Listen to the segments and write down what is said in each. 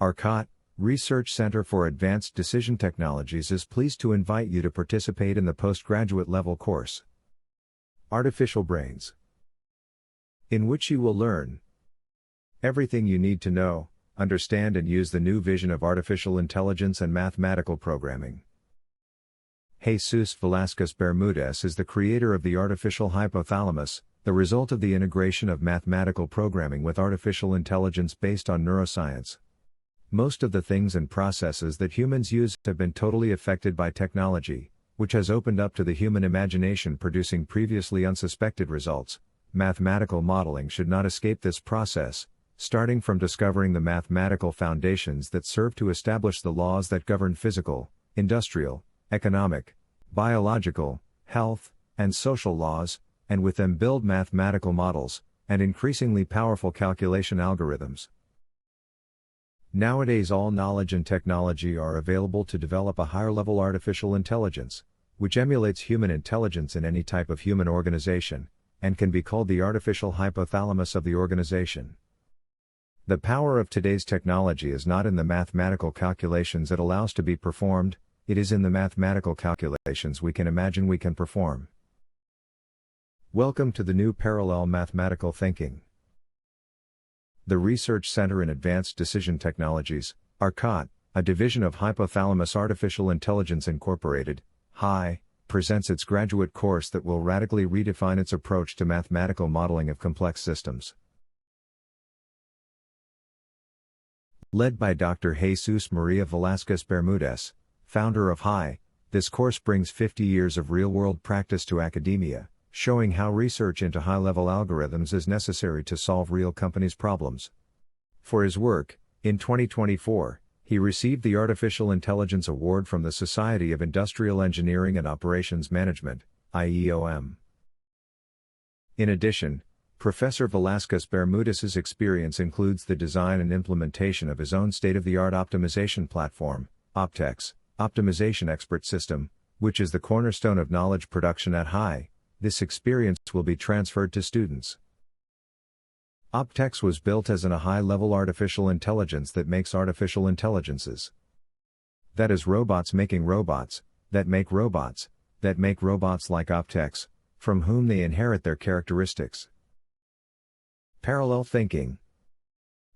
R-CADT, Research Center for Advanced Decision Technologies is pleased to invite you to participate in the Postgraduate Level Course, Artificial Brains, in which you will learn everything you need to know, understand and use the new vision of artificial intelligence and mathematical programming. Jesús Velásquez-Bermúdez is the creator of the artificial hypothalamus, the result of the integration of mathematical programming with artificial intelligence based on neuroscience. Most of the things and processes that humans use have been totally affected by technology, which has opened up to the human imagination producing previously unsuspected results. Mathematical modeling should not escape this process, starting from discovering the mathematical foundations that serve to establish the laws that govern physical, industrial, economic, biological, health, and social laws, and with them build mathematical models, and increasingly powerful calculation algorithms. Nowadays all knowledge and technology are available to develop a higher-level artificial intelligence, which emulates human intelligence in any type of human organization, and can be called the artificial hypothalamus of the organization. The power of today's technology is not in the mathematical calculations it allows to be performed, it is in the mathematical calculations we can imagine we can perform. Welcome to the new parallel mathematical thinking. The Research Center in Advanced Decision Technologies, R-CADT, a division of Hypothalamus Artificial Intelligence Incorporated, HY, presents its graduate course that will radically redefine its approach to mathematical modeling of complex systems. Led by Dr. Jesús María Velásquez-Bermúdez, founder of HY, this course brings 50 years of real-world practice to academia, showing how research into high-level algorithms is necessary to solve real companies' problems. For his work, in 2024, he received the Artificial Intelligence Award from the Society of Industrial Engineering and Operations Management, IEOM. In addition, Professor Velásquez-Bermúdez's experience includes the design and implementation of his own state-of-the-art optimization platform, OptEx, Optimization Expert System, which is the cornerstone of knowledge production at HY. This experience will be transferred to students. OptEx was built as a high-level artificial intelligence that makes artificial intelligences. That is robots making robots, that make robots like OptEx, from whom they inherit their characteristics. Parallel thinking.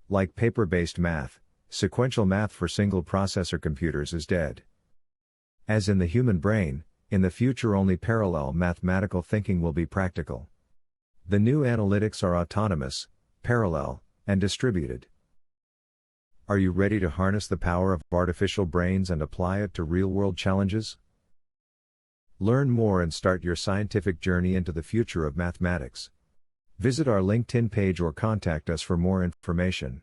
Like paper-based math, sequential math for single-processor computers is dead. As in the human brain, in the future only parallel mathematical thinking will be practical. The new analytics are autonomous, parallel, and distributed. Are you ready to harness the power of artificial brains and apply it to real-world challenges? Learn more and start your scientific journey into the future of mathematics. Visit our LinkedIn page or contact us for more information.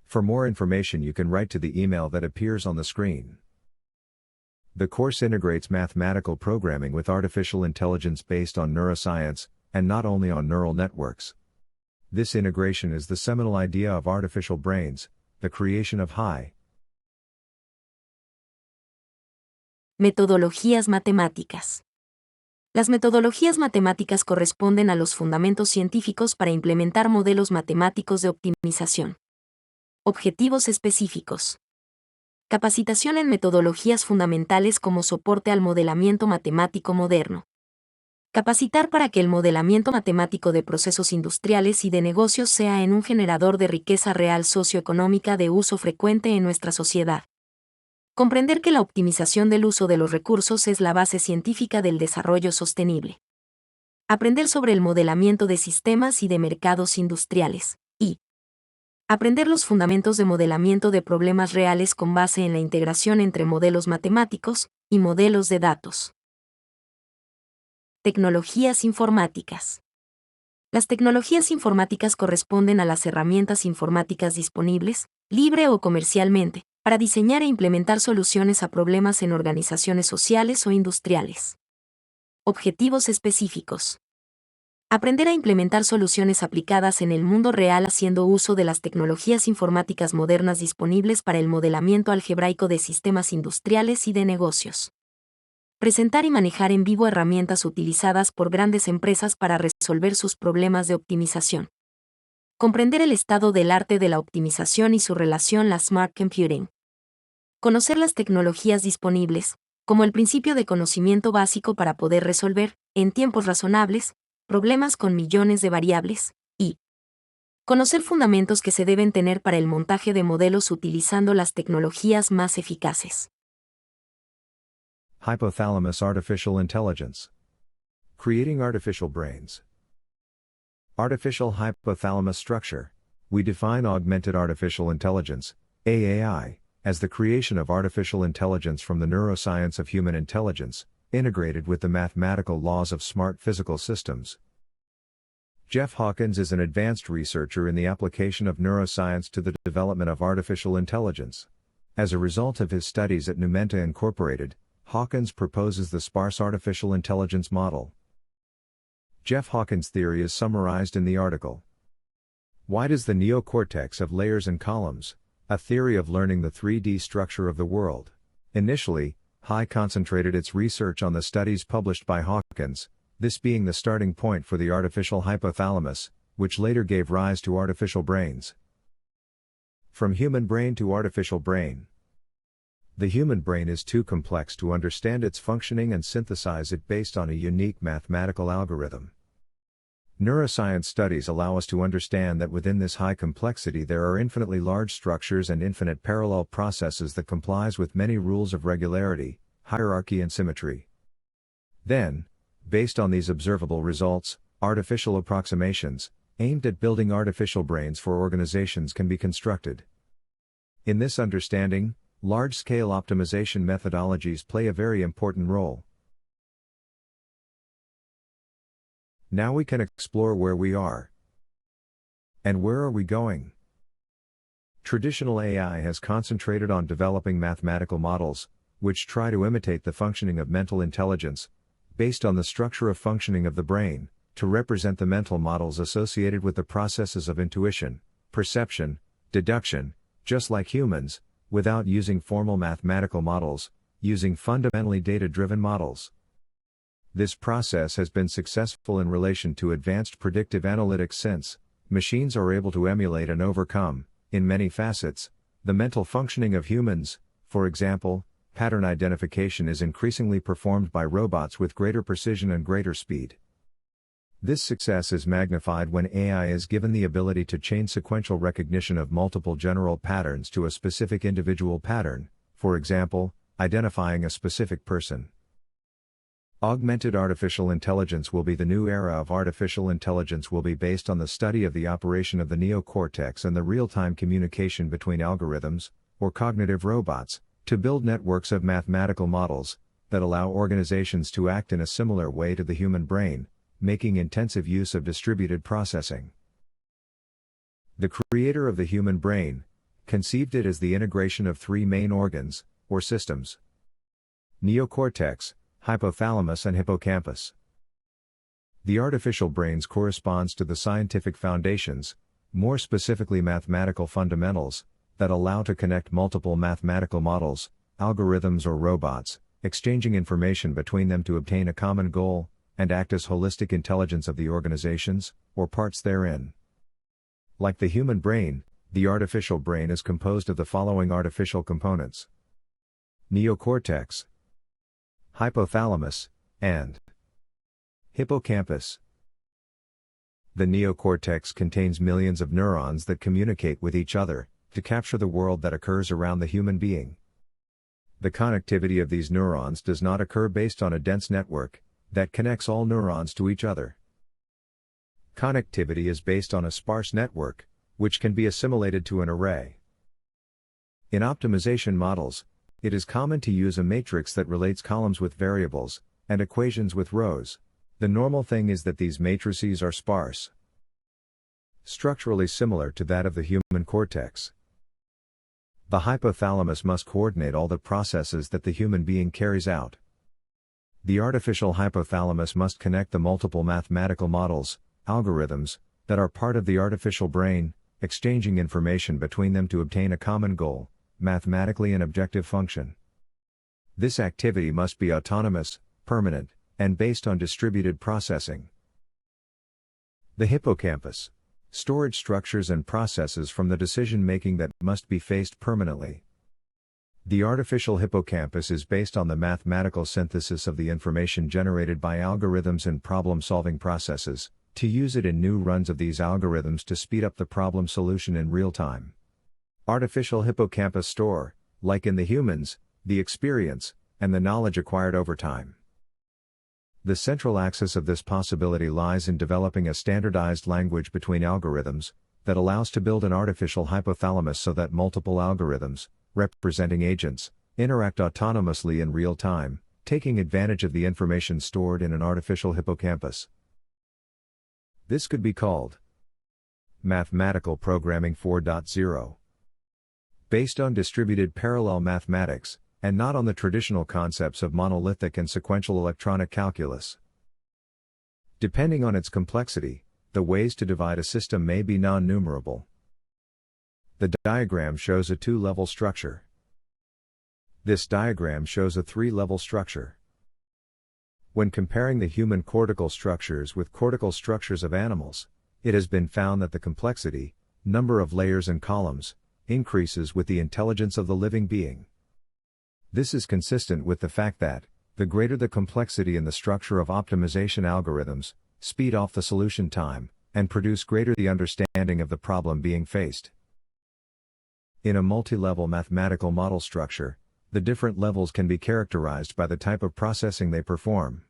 For more information you can write to the email that appears on the screen. The course integrates mathematical programming with artificial intelligence based on neuroscience, and not only on neural networks. This integration is the seminal idea of artificial brains, the creation of HY. Metodologías matemáticas. Las metodologías matemáticas corresponden a los fundamentos científicos para implementar modelos matemáticos de optimización. Objetivos específicos. Capacitación en metodologías fundamentales como soporte al modelamiento matemático moderno. Capacitar para que el modelamiento matemático de procesos industriales y de negocios sea un generador de riqueza real socioeconómica de uso frecuente en nuestra sociedad. Comprender que la optimización del uso de los recursos es la base científica del desarrollo sostenible. Aprender sobre el modelamiento de sistemas y de mercados industriales. Y aprender los fundamentos de modelamiento de problemas reales con base en la integración entre modelos matemáticos y modelos de datos. Tecnologías informáticas. Las tecnologías informáticas corresponden a las herramientas informáticas disponibles, libre o comercialmente, para diseñar e implementar soluciones a problemas en organizaciones sociales o industriales. Objetivos específicos. Aprender a implementar soluciones aplicadas en el mundo real haciendo uso de las tecnologías informáticas modernas disponibles para el modelamiento algebraico de sistemas industriales y de negocios. Presentar y manejar en vivo herramientas utilizadas por grandes empresas para resolver sus problemas de optimización. Comprender el estado del arte de la optimización y su relación a Smart Computing. Conocer las tecnologías disponibles, como el principio de conocimiento básico para poder resolver, en tiempos razonables, problemas con millones de variables, y conocer fundamentos que se deben tener para el montaje de modelos utilizando las tecnologías más eficaces. Hypothalamus Artificial Intelligence. Creating artificial brains. Artificial hypothalamus structure. We define augmented artificial intelligence, AAI, as the creation of artificial intelligence from the neuroscience of human intelligence, integrated with the mathematical laws of smart physical systems. Jeff Hawkins is an advanced researcher in the application of neuroscience to the development of artificial intelligence. As a result of his studies at Numenta Incorporated, Hawkins proposes the sparse artificial intelligence model. Jeff Hawkins' theory is summarized in the article. Why does the neocortex have layers and columns? A theory of learning the 3D structure of the world. Initially, High concentrated its research on the studies published by Hawkins, this being the starting point for the artificial hypothalamus, which later gave rise to artificial brains. From human brain to artificial brain. The human brain is too complex to understand its functioning and synthesize it based on a unique mathematical algorithm. Neuroscience studies allow us to understand that within this high complexity there are infinitely large structures and infinite parallel processes that complies with many rules of regularity, hierarchy and symmetry. Then, based on these observable results, artificial approximations, aimed at building artificial brains for organizations can be constructed. In this understanding, large-scale optimization methodologies play a very important role. Now we can explore where we are. And where are we going? Traditional AI has concentrated on developing mathematical models, which try to imitate the functioning of mental intelligence, based on the structure of functioning of the brain, to represent the mental models associated with the processes of intuition, perception, deduction, just like humans, without using formal mathematical models, using fundamentally data-driven models. This process has been successful in relation to advanced predictive analytics since machines are able to emulate and overcome, in many facets, the mental functioning of humans. For example, pattern identification is increasingly performed by robots with greater precision and greater speed. This success is magnified when AI is given the ability to chain sequential recognition of multiple general patterns to a specific individual pattern, for example, identifying a specific person. Augmented artificial intelligence will be the new era of artificial intelligence will be based on the study of the operation of the neocortex and the real-time communication between algorithms, or cognitive robots, to build networks of mathematical models, that allow organizations to act in a similar way to the human brain, making intensive use of distributed processing. The creator of the human brain conceived it as the integration of three main organs, or systems: neocortex, hypothalamus and hippocampus. The artificial brains corresponds to the scientific foundations, more specifically mathematical fundamentals, that allow to connect multiple mathematical models, algorithms or robots, exchanging information between them to obtain a common goal, and act as holistic intelligence of the organizations, or parts therein. Like the human brain, the artificial brain is composed of the following artificial components: neocortex, hypothalamus, and hippocampus. The neocortex contains millions of neurons that communicate with each other, to capture the world that occurs around the human being. The connectivity of these neurons does not occur based on a dense network that connects all neurons to each other. Connectivity is based on a sparse network, which can be assimilated to an array. In optimization models, it is common to use a matrix that relates columns with variables, and equations with rows. The normal thing is that these matrices are sparse, structurally similar to that of the human cortex. The hypothalamus must coordinate all the processes that the human being carries out. The artificial hypothalamus must connect the multiple mathematical models, algorithms, that are part of the artificial brain, exchanging information between them to obtain a common goal, mathematically an objective function. This activity must be autonomous, permanent, and based on distributed processing. The hippocampus. Storage structures and processes from the decision-making that must be faced permanently. The artificial hippocampus is based on the mathematical synthesis of the information generated by algorithms and problem-solving processes, to use it in new runs of these algorithms to speed up the problem solution in real time. Artificial hippocampus store, like in the humans, the experience, and the knowledge acquired over time. The central axis of this possibility lies in developing a standardized language between algorithms, that allows to build an artificial hypothalamus so that multiple algorithms, representing agents, interact autonomously in real time, taking advantage of the information stored in an artificial hippocampus. This could be called Mathematical Programming 4.0. Based on distributed parallel mathematics, and not on the traditional concepts of monolithic and sequential electronic calculus. Depending on its complexity, the ways to divide a system may be non-numerable. The diagram shows a two-level structure. This diagram shows a three-level structure. When comparing the human cortical structures with cortical structures of animals, it has been found that the complexity, number of layers and columns, increases with the intelligence of the living being. This is consistent with the fact that, the greater the complexity in the structure of optimization algorithms, speed off the solution time, and produce greater the understanding of the problem being faced. In a multi-level mathematical model structure, the different levels can be characterized by the type of processing they perform.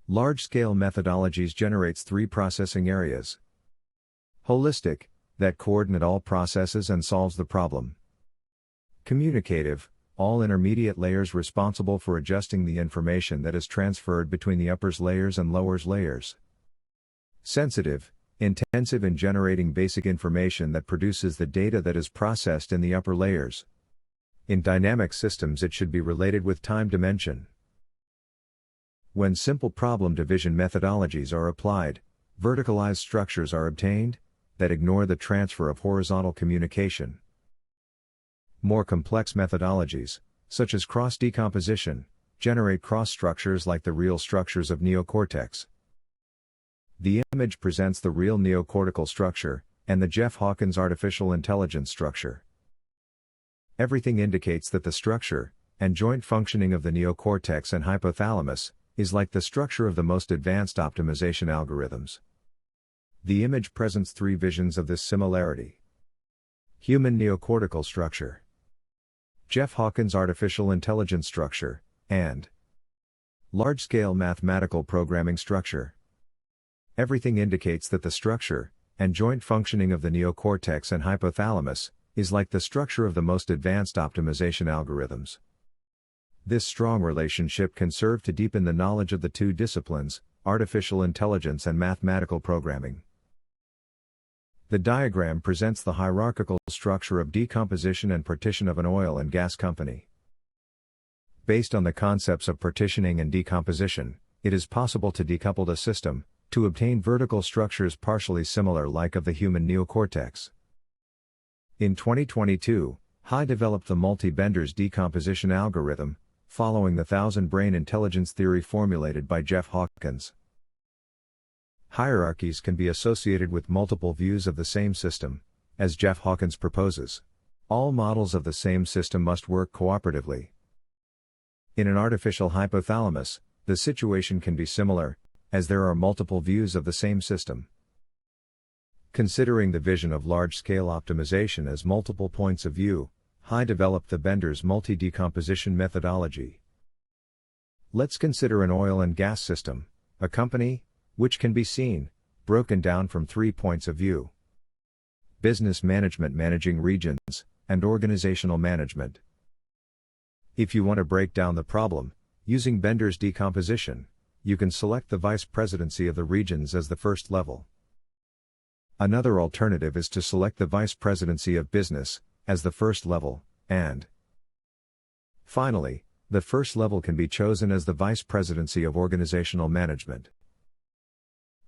Large-scale methodologies generates three processing areas. Holistic, that coordinate all processes and solves the problem. Communicative, all intermediate layers responsible for adjusting the information that is transferred between the uppers layers and lowers layers. Sensitive, intensive in generating basic information that produces the data that is processed in the upper layers. In dynamic systems it should be related with time dimension. When simple problem division methodologies are applied, verticalized structures are obtained, that ignore the transfer of horizontal communication. More complex methodologies, such as cross-decomposition, generate cross-structures like the real structures of neocortex. The image presents the real neocortical structure, and the Jeff Hawkins artificial intelligence structure. Everything indicates that the structure, and joint functioning of the neocortex and hypothalamus, is like the structure of the most advanced optimization algorithms. The image presents three visions of this similarity. Human neocortical structure, Jeff Hawkins artificial intelligence structure, and large-scale mathematical programming structure. Everything indicates that the structure, and joint functioning of the neocortex and hypothalamus, is like the structure of the most advanced optimization algorithms. This strong relationship can serve to deepen the knowledge of the two disciplines, artificial intelligence and mathematical programming. The diagram presents the hierarchical structure of decomposition and partition of an oil and gas company. Based on the concepts of partitioning and decomposition, it is possible to decouple a system, to obtain vertical structures partially similar like of the human neocortex. In 2022, HI developed the multi-Benders decomposition algorithm, following the thousand-brain intelligence theory formulated by Jeff Hawkins. Hierarchies can be associated with multiple views of the same system, as Jeff Hawkins proposes. All models of the same system must work cooperatively. In an artificial hypothalamus, the situation can be similar, as there are multiple views of the same system. Considering the vision of large-scale optimization as multiple points of view, HI developed the Benders multi-decomposition methodology. Let's consider an oil and gas system, a company, which can be seen, broken down from 3 points of view. Business management managing regions, and organizational management. If you want to break down the problem, using Benders decomposition, you can select the vice presidency of the regions as the first level. Another alternative is to select the vice presidency of business, as the first level, and finally, the first level can be chosen as the vice presidency of organizational management.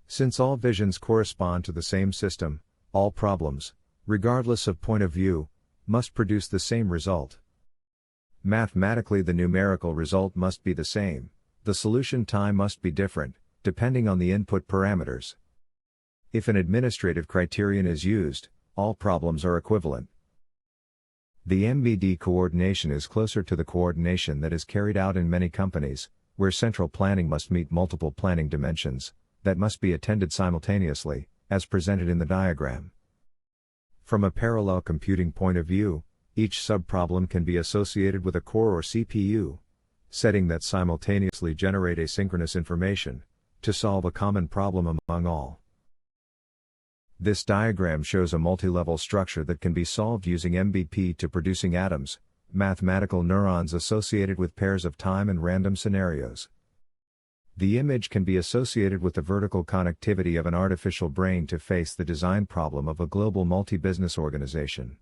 Since all visions correspond to the same system, all problems, regardless of point of view, must produce the same result. Mathematically, the numerical result must be the same, the solution time must be different, depending on the input parameters. If an administrative criterion is used, all problems are equivalent. The MBD coordination is closer to the coordination that is carried out in many companies, where central planning must meet multiple planning dimensions that must be attended simultaneously, as presented in the diagram. From a parallel computing point of view, each subproblem can be associated with a core or CPU setting that simultaneously generate asynchronous information to solve a common problem among all. This diagram shows a multi-level structure that can be solved using MBP to producing atoms, mathematical neurons associated with pairs of time and random scenarios. The image can be associated with the vertical connectivity of an artificial brain to face the design problem of a global multi-business organization.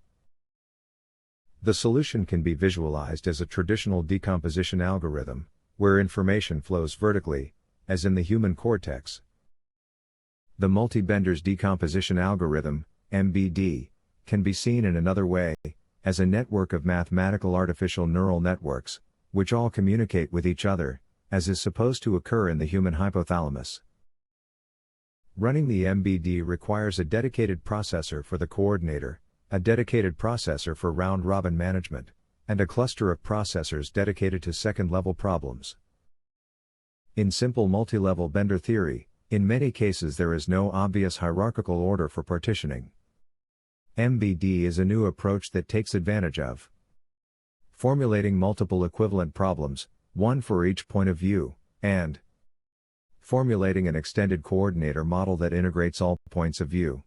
The solution can be visualized as a traditional decomposition algorithm, where information flows vertically, as in the human cortex. The multi-Bender's decomposition algorithm, MBD, can be seen in another way, as a network of mathematical artificial neural networks, which all communicate with each other, as is supposed to occur in the human hypothalamus. Running the MBD requires a dedicated processor for the coordinator, a dedicated processor for round-robin management, and a cluster of processors dedicated to second-level problems. In simple multi-level Bender theory, in many cases there is no obvious hierarchical order for partitioning. MBD is a new approach that takes advantage of formulating multiple equivalent problems, one for each point of view, and formulating an extended coordinator model that integrates all points of view.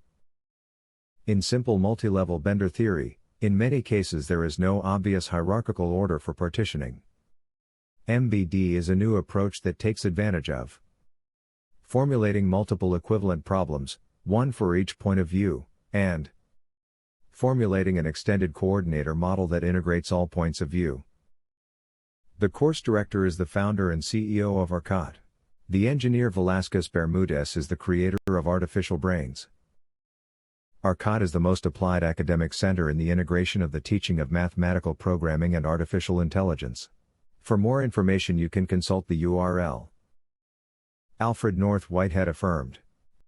In simple multi-level Bender theory, in many cases there is no obvious hierarchical order for partitioning. MBD is a new approach that takes advantage of formulating multiple equivalent problems, one for each point of view, and formulating an extended coordinator model that integrates all points of view. The course director is the founder and CEO of R-CADT. The engineer Velásquez-Bermúdez is the creator of artificial brains. R-CADT is the most applied academic center in the integration of the teaching of mathematical programming and artificial intelligence. For more information you can consult the URL. Alfred North Whitehead affirmed,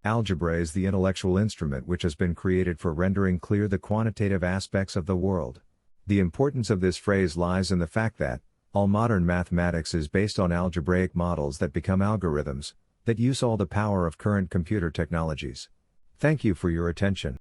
"Algebra is the intellectual instrument which has been created for rendering clear the quantitative aspects of the world." The importance of this phrase lies in the fact that all modern mathematics is based on algebraic models that become algorithms, that use all the power of current computer technologies. Thank you for your attention.